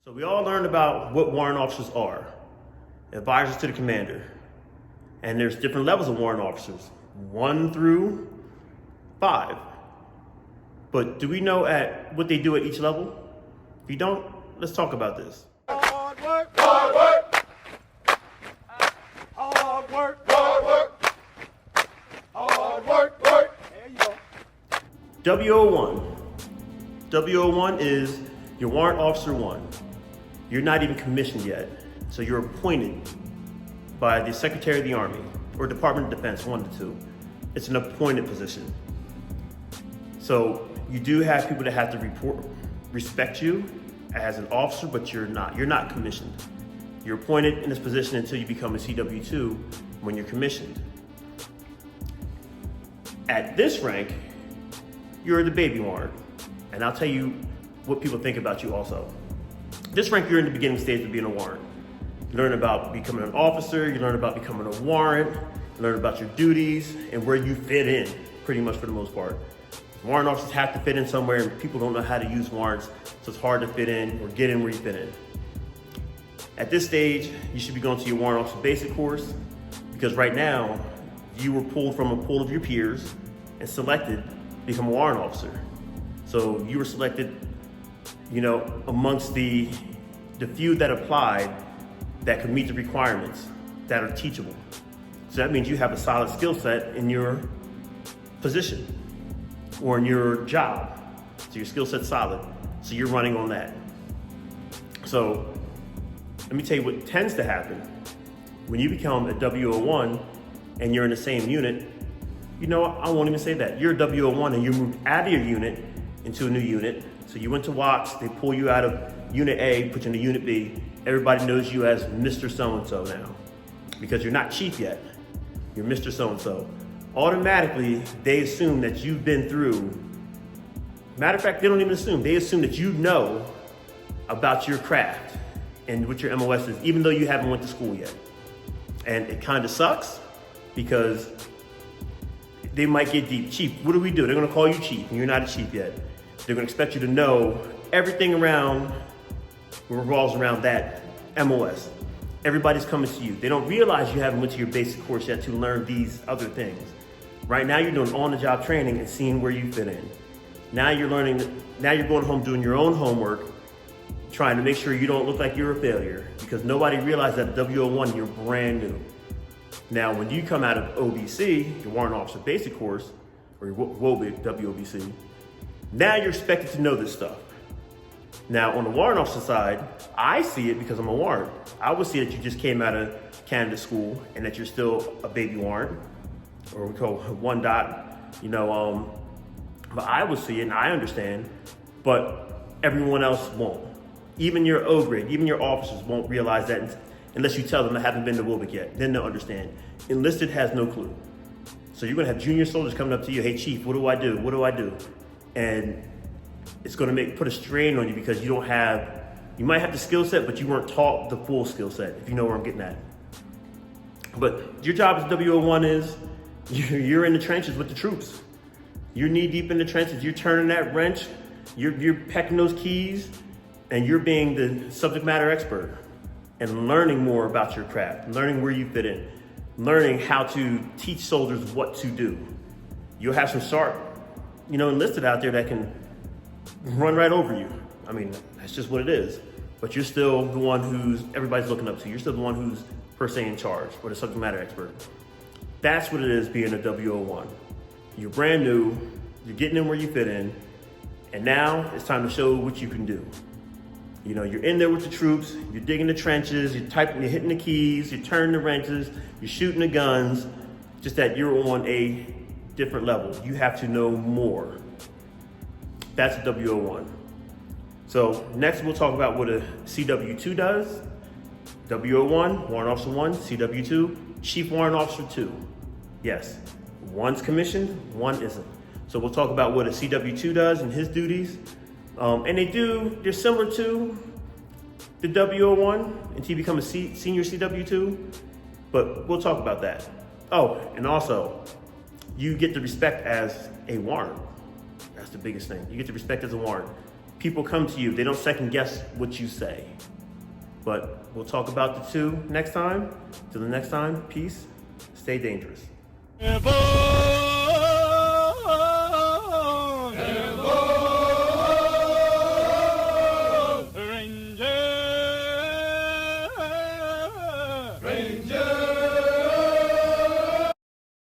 So we all learned about what warrant officers are, advisors to the commander. And there's different levels of warrant officers, 1 through 5. But do we know what they do at each level? If you don't, let's talk about this. Hard work, hard work. Hard work, hard work. Hard work, work. There you go. WO1. WO1 is your Warrant Officer 1. You're not even commissioned yet, so you're appointed by the Secretary of the Army or Department of Defense, 1 to 2. It's an appointed position. So you do have people that have to respect you as an officer, but you're not commissioned. You're appointed in this position until you become a CW2 when you're commissioned. At this rank, you're the baby warrant. And I'll tell you what people think about you also. This rank, you're in the beginning stage of being a warrant. You learn about becoming an officer, you learn about becoming a warrant, you learn about your duties and where you fit in, pretty much for the most part. Warrant officers have to fit in somewhere, and people don't know how to use warrants, so it's hard to fit in or get in where you fit in. At this stage, you should be going to your Warrant Officer basic course, because right now, you were pulled from a pool of your peers and selected to become a warrant officer. So you were selected, amongst the few that applied that could meet the requirements that are teachable. So that means you have a solid skill set in your position or in your job. So your skill set's solid. So you're running on that. So let me tell you what tends to happen. When you become a WO1 and you're in the same unit, I won't even say that. You're a WO1 and you moved out of your unit into a new unit. So you went to WOTS, they pull you out of unit A, put you into unit B. Everybody knows you as Mr. So-and-so now, because you're not chief yet. You're Mr. So-and-so. Automatically, they assume that you've been through. Matter of fact, they don't even assume. They assume that you know about your craft and what your MOS is, even though you haven't went to school yet. And it kind of sucks because they might get deep. Chief, what do we do? They're gonna call you chief and you're not a chief yet. They're gonna expect you to know everything around, revolves around that MOS. Everybody's coming to you. They don't realize you haven't went to your basic course yet to learn these other things. Right now you're doing on-the-job training and seeing where you fit in. Now you're going home doing your own homework, trying to make sure you don't look like you're a failure, because nobody realized that at WO1 you're brand new. Now when you come out of OBC, your Warrant Officer Basic Course, or your WOBC, now you're expected to know this stuff. Now on the Warrant Officer side, I see it because I'm a warrant. I would see that you just came out of Canada school and that you're still a baby warrant, or we call 1 dot, but I would see it and I understand, but everyone else won't. Even your O grade, even your officers won't realize that unless you tell them they haven't been to WOBIC yet. Then they'll understand. Enlisted has no clue. So you're gonna have junior soldiers coming up to you, hey chief, what do I do? What do I do? And it's gonna put a strain on you because you might have the skill set, but you weren't taught the full skill set, if you know where I'm getting at. But your job as WO1 is, you're in the trenches with the troops. You're knee deep in the trenches, you're turning that wrench, you're pecking those keys, and you're being the subject matter expert and learning more about your craft, learning where you fit in, learning how to teach soldiers what to do. You'll have some sharp, enlisted out there that can run right over you. I mean, that's just what it is. But you're still the one who's everybody's looking up to. You're still the one who's per se in charge, or the subject matter expert. That's what it is being a WO1. You're brand new, you're getting in where you fit in, and now it's time to show what you can do. You're in there with the troops, you're digging the trenches, you're hitting the keys, you're turning the wrenches, you're shooting the guns, just that you're on a different level. You have to know more. That's a WO1. So next we'll talk about what a CW2 does. WO1, Warrant Officer 1, CW2, Chief Warrant Officer 2. Yes, one's commissioned, one isn't. So we'll talk about what a CW2 does and his duties. And they're similar to the WO1 until you become a senior CW2, but we'll talk about that. Oh, and also, you get the respect as a warrant. That's the biggest thing. You get the respect as a warrant. people come to you. They don't second guess what you say. But we'll talk about the two next time. Till the next time, peace. Stay dangerous.